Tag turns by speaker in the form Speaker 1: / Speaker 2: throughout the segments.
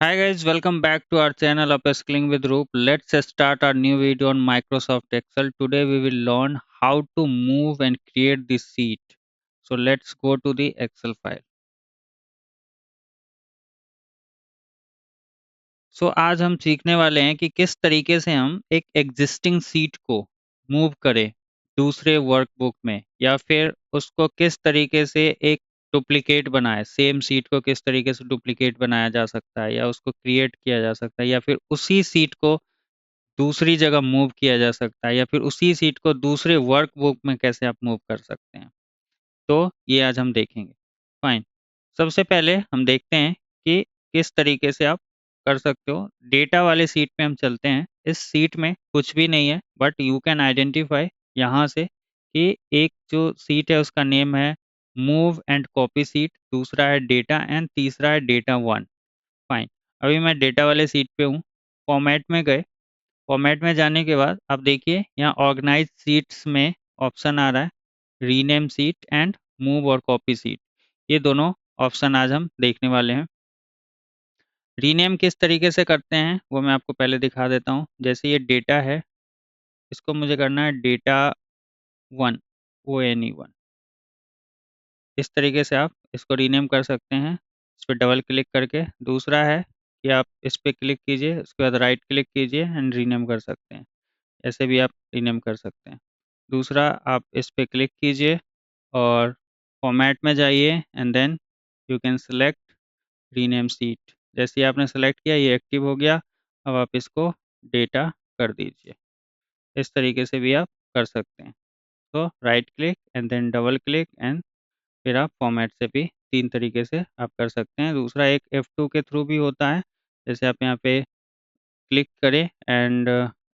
Speaker 1: Hi guys, welcome back to our channel Upskilling with Roop. Let's start our new video on Microsoft Excel. Today we will learn how to move and create the sheet. So let's go to the Excel file. So आज हम सीखने वाले हैं कि किस तरीके से हम एक एग्जिस्टिंग सीट को मूव करें दूसरे वर्कबुक में, या फिर उसको किस तरीके से एक डुप्लीकेट बनाए। सेम सीट को किस तरीके से डुप्लीकेट बनाया जा सकता है, या उसको क्रिएट किया जा सकता है, या फिर उसी सीट को दूसरी जगह मूव किया जा सकता है, या फिर उसी सीट को दूसरे वर्कबुक में कैसे आप मूव कर सकते हैं। तो ये आज हम देखेंगे। फाइन। सबसे पहले हम देखते हैं कि किस तरीके से आप कर सकते हो। डेटा वाले सीट पे हम चलते हैं। इस सीट में कुछ भी नहीं है, बट यू कैन आइडेंटिफाई यहाँ से कि एक जो सीट है उसका नेम है मूव एंड कॉपी सीट, दूसरा है डेटा एंड तीसरा है डेटा वन। फाइन। अभी मैं डेटा वाले सीट पे हूँ। फॉर्मेट में गए। फॉर्मेट में जाने के बाद आप देखिए यहाँ ऑर्गेनाइज सीट्स में ऑप्शन आ रहा है रीनेम सीट एंड मूव और कॉपी सीट। ये दोनों ऑप्शन आज हम देखने वाले हैं। रीनेम किस तरीके से करते हैं वो मैं आपको पहले दिखा देता हूँ। जैसे ये डेटा है, इसको मुझे करना है डेटा वन, ONE1। इस तरीके से आप इसको रीनेम कर सकते हैं इस पर डबल क्लिक करके। दूसरा है कि आप इस पर क्लिक कीजिए, उसके बाद राइट क्लिक कीजिए एंड रीनेम कर सकते हैं। ऐसे भी आप रीनेम कर सकते हैं। दूसरा, आप इस पे क्लिक कीजिए और फॉर्मेट में जाइए and then you can select rename sheet. जैसे ही आपने सेलेक्ट किया ये एक्टिव हो गया। अब आप इसको डेटा कर दीजिए। इस तरीके से भी आप कर सकते हैं। तो right click and then double click and फिर आप फॉर्मेट से भी तीन तरीके से आप कर सकते हैं। दूसरा एक F2 के थ्रू भी होता है। जैसे आप यहाँ पे क्लिक करें एंड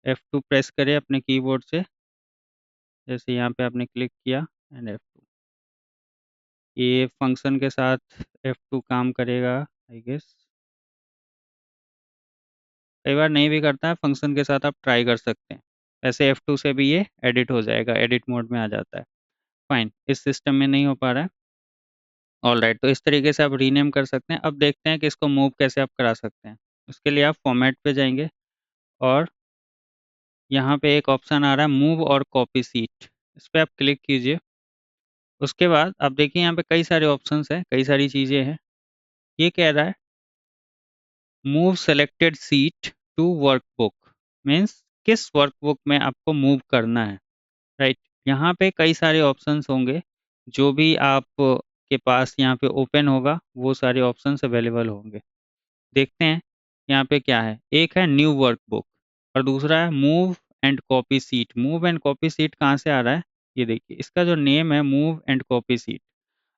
Speaker 1: F2 प्रेस करें अपने कीबोर्ड से। जैसे यहाँ पे आपने क्लिक किया एंड F2, ये फंक्शन के साथ F2 काम करेगा आई गेस। कई बार नहीं भी करता है, फंक्शन के साथ आप ट्राई कर सकते हैं। वैसे F2 से भी ये एडिट हो जाएगा, एडिट मोड में आ जाता है। फाइन, इस सिस्टम में नहीं हो पा रहा है। ऑल राइट, तो इस तरीके से आप रीनेम कर सकते हैं। अब देखते हैं कि इसको मूव कैसे आप करा सकते हैं। उसके लिए आप फॉर्मेट पे जाएंगे और यहाँ पे एक ऑप्शन आ रहा है मूव और कॉपी सीट, इस पर आप क्लिक कीजिए। उसके बाद आप देखिए यहाँ पे कई सारे ऑप्शंस हैं, कई सारी चीज़ें हैं। ये कह रहा है move selected sheet to workbook, means किस वर्कबुक में आपको मूव करना है। राइट। यहाँ पे कई सारे ऑप्शंस होंगे, जो भी आप के पास यहाँ पे ओपन होगा वो सारे ऑप्शंस अवेलेबल होंगे। देखते हैं यहाँ पे क्या है। एक है न्यू वर्कबुक और दूसरा है move and copy seat. Move and copy seat कहाँ से आ रहा है, ये देखिए इसका जो नेम है मूव एंड कॉपी सीट।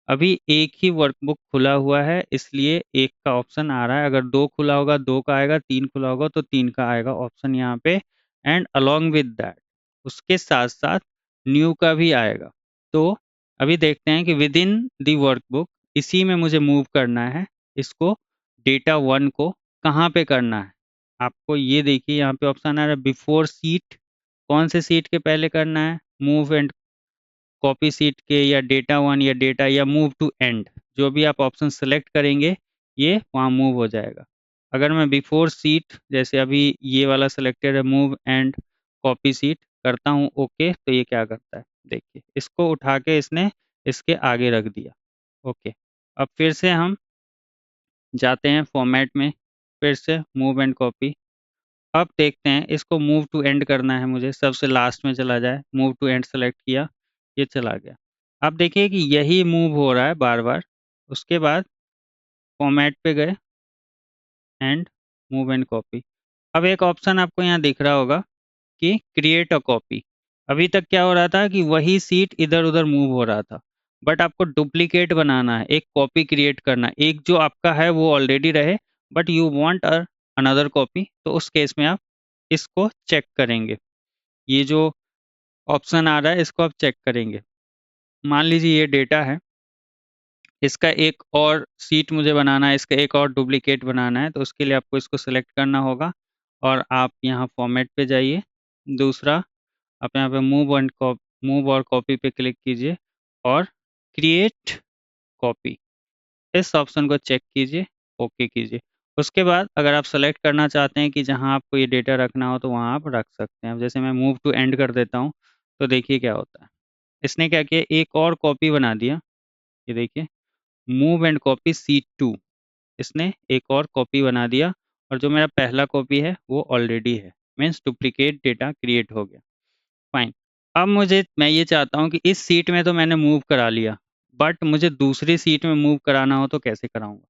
Speaker 1: अभी एक ही वर्कबुक खुला हुआ है इसलिए एक का ऑप्शन आ रहा है। अगर दो खुला होगा दो का आएगा, तीन खुला होगा तो तीन का आएगा ऑप्शन यहाँ पे। एंड अलोंग विद दैट उसके साथ साथ न्यू का भी आएगा। तो अभी देखते हैं कि विद इन दी वर्कबुक इसी में मुझे मूव करना है। इसको डेटा वन को कहाँ पे करना है। आपको ये देखिए यहाँ पे ऑप्शन आ रहा है बिफोर सीट, कौन से सीट के पहले करना है, मूव एंड कॉपी सीट के, या डेटा वन, या डेटा, या मूव टू एंड। जो भी आप ऑप्शन सेलेक्ट करेंगे ये वहाँ मूव हो जाएगा। अगर मैं बिफोर सीट, जैसे अभी ये वाला सिलेक्टेड है मूव एंड कॉपी सीट, करता हूँ ओके, तो ये क्या करता है देखिए, इसको उठा के इसने इसके आगे रख दिया। ओके। अब फिर से हम जाते हैं फॉर्मेट में, फिर से मूव एंड कॉपी। अब देखते हैं इसको मूव टू एंड करना है मुझे, सबसे लास्ट में चला जाए, मूव टू एंड सेलेक्ट किया, ये चला गया। अब देखिए कि यही मूव हो रहा है बार बार। उसके बाद फॉर्मेट पे गए एंड मूव एंड कॉपी। अब एक ऑप्शन आपको यहाँ दिख रहा होगा कि क्रिएट अ कॉपी। अभी तक क्या हो रहा था कि वही सीट इधर उधर मूव हो रहा था, बट आपको डुप्लीकेट बनाना है, एक कॉपी क्रिएट करना है। एक जो आपका है वो ऑलरेडी रहे, but you want another copy, तो उस केस में आप इसको चेक करेंगे। ये जो ऑप्शन आ रहा है इसको आप चेक करेंगे। मान लीजिए ये डेटा है, इसका एक और सीट मुझे बनाना है, इसका एक और डुप्लीकेट बनाना है, तो उसके लिए आपको इसको सेलेक्ट करना होगा और आप यहाँ फॉर्मेट पे जाइए। दूसरा, आप यहाँ पे मूव और कॉपी पे क्लिक कीजिए और क्रिएट कॉपी, इस ऑप्शन को चेक कीजिए, ओके कीजिए। उसके बाद अगर आप सेलेक्ट करना चाहते हैं कि जहाँ आपको ये डेटा रखना हो तो वहाँ आप रख सकते हैं। अब जैसे मैं मूव टू एंड कर देता हूँ, तो देखिए क्या होता है। इसने क्या किया, एक और कॉपी बना दिया। ये देखिए, मूव एंड कॉपी सीट 2, इसने एक और कॉपी बना दिया, और जो मेरा पहला कॉपी है वो ऑलरेडी है, मीन्स डुप्लीकेट डेटा क्रिएट हो गया। फाइन। अब मैं ये चाहता हूँ कि इस सीट में तो मैंने मूव करा लिया, बट मुझे दूसरी सीट में मूव कराना हो तो कैसे कराऊंगा।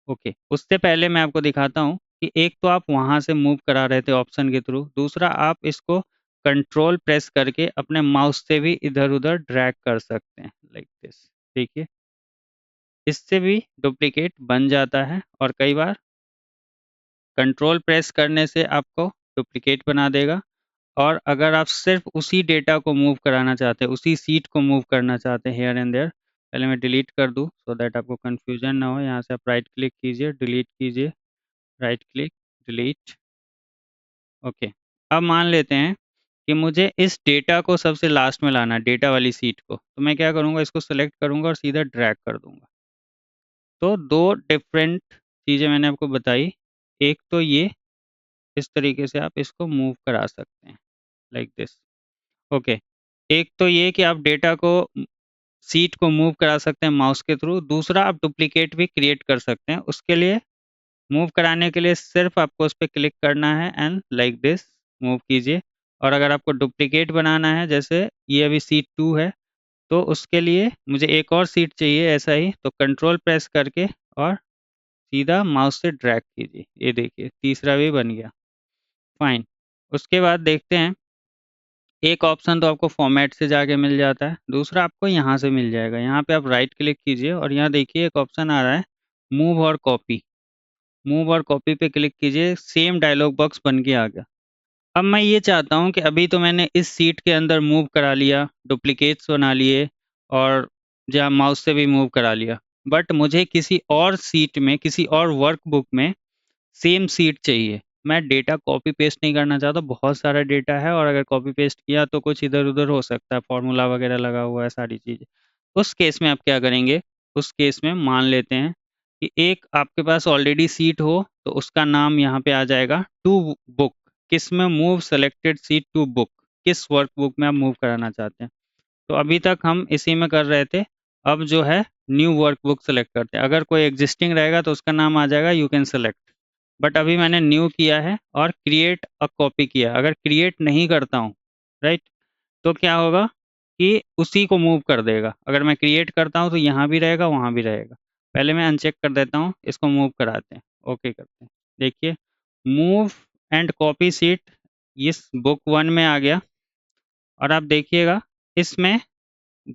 Speaker 1: ओके, उससे पहले मैं आपको दिखाता हूँ कि एक तो आप वहाँ से मूव करा रहे थे ऑप्शन के थ्रू, दूसरा आप इसको कंट्रोल प्रेस करके अपने माउस से भी इधर उधर ड्रैग कर सकते हैं, लाइक दिस। ठीक है, इससे भी डुप्लीकेट बन जाता है, और कई बार कंट्रोल प्रेस करने से आपको डुप्लीकेट बना देगा। और अगर आप सिर्फ उसी डेटा को मूव कराना चाहते हैं, उसी सीट को मूव करना चाहते हैं हेयर एंड देयर, पहले मैं डिलीट कर दूं सो दैट आपको कन्फ्यूजन ना हो। यहाँ से आप राइट क्लिक कीजिए, डिलीट कीजिए, राइट क्लिक, डिलीट। ओके, अब मान लेते हैं कि मुझे इस डेटा को सबसे लास्ट में लाना है, डेटा वाली सीट को, तो मैं क्या करूँगा, इसको सेलेक्ट करूँगा और सीधा ड्रैग कर दूँगा। तो दो डिफरेंट चीज़ें मैंने आपको बताई। एक तो ये, इस तरीके से आप इसको मूव करा सकते हैं, लाइक दिस। ओके, एक तो ये कि आप डेटा को, सीट को मूव करा सकते हैं माउस के थ्रू। दूसरा, आप डुप्लीकेट भी क्रिएट कर सकते हैं। उसके लिए, मूव कराने के लिए सिर्फ आपको उस पे क्लिक करना है एंड लाइक दिस मूव कीजिए। और अगर आपको डुप्लीकेट बनाना है, जैसे ये अभी सीट 2 है, तो उसके लिए मुझे एक और सीट चाहिए ऐसा ही, तो कंट्रोल प्रेस करके और सीधा माउस से ड्रैग कीजिए। ये देखिए, तीसरा भी बन गया। फाइन। उसके बाद देखते हैं, एक ऑप्शन तो आपको फॉर्मेट से जाके मिल जाता है, दूसरा आपको यहाँ से मिल जाएगा। यहाँ पे आप राइट क्लिक कीजिए और यहाँ देखिए एक ऑप्शन आ रहा है, मूव और कॉपी। मूव और कॉपी पे क्लिक कीजिए, सेम डायलॉग बॉक्स बन के आ गया। अब मैं ये चाहता हूँ कि अभी तो मैंने इस सीट के अंदर मूव करा लिया, डुप्लीकेट्स बना लिए, और जहाँ माउस से भी मूव करा लिया, बट मुझे किसी और सीट में, किसी और वर्कबुक में सेम सीट चाहिए। मैं डेटा कॉपी पेस्ट नहीं करना चाहता, बहुत सारा डेटा है, और अगर कॉपी पेस्ट किया तो कुछ इधर उधर हो सकता है, फॉर्मूला वगैरह लगा हुआ है, सारी चीज़ें। उस केस में आप क्या करेंगे, उस केस में मान लेते हैं कि एक आपके पास ऑलरेडी सीट हो, तो उसका नाम यहाँ पे आ जाएगा टू बुक। किस में move selected sheet to book, किस वर्क बुक में आप मूव कराना चाहते हैं। तो अभी तक हम इसी में कर रहे थे। अब जो है, न्यू वर्कबुक सेलेक्ट करते हैं। अगर कोई एग्जिस्टिंग रहेगा तो उसका नाम आ जाएगा यू कैन सेलेक्ट, बट अभी मैंने न्यू किया है और क्रिएट अ कॉपी किया। अगर क्रिएट नहीं करता हूँ, राइट, तो क्या होगा कि उसी को मूव कर देगा। अगर मैं क्रिएट करता हूँ तो यहाँ भी रहेगा, वहाँ भी रहेगा। पहले मैं अनचेक कर देता हूँ, इसको मूव कराते हैं, ओके करते हैं। देखिए, मूव एंड कॉपी सीट इस बुक 1 में आ गया। और आप देखिएगा, इसमें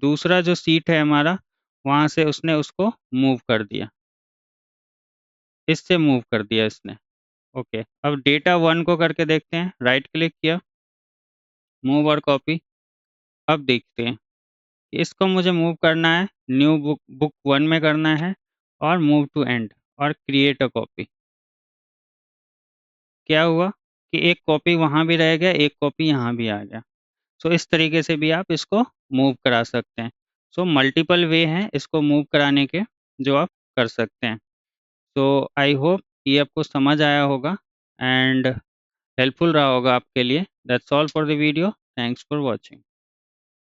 Speaker 1: दूसरा जो सीट है हमारा, वहाँ से उसने उसको मूव कर दिया, इससे मूव कर दिया इसने। ओके, अब डेटा 1 को करके देखते हैं। राइट क्लिक किया, मूव और कॉपी। अब देखते हैं कि इसको मुझे मूव करना है, न्यू बुक बुक 1 में करना है, और मूव टू एंड, और क्रिएट अ कॉपी। क्या हुआ कि एक कॉपी वहाँ भी रह गया, एक कॉपी यहाँ भी आ गया। सो इस तरीके से भी आप इसको मूव करा सकते हैं। सो मल्टीपल वे हैं इसको मूव कराने के, जो आप कर सकते हैं। सो आई होप ये आपको समझ आया होगा एंड हेल्पफुल रहा होगा आपके लिए। That's all for the video. Thanks for watching.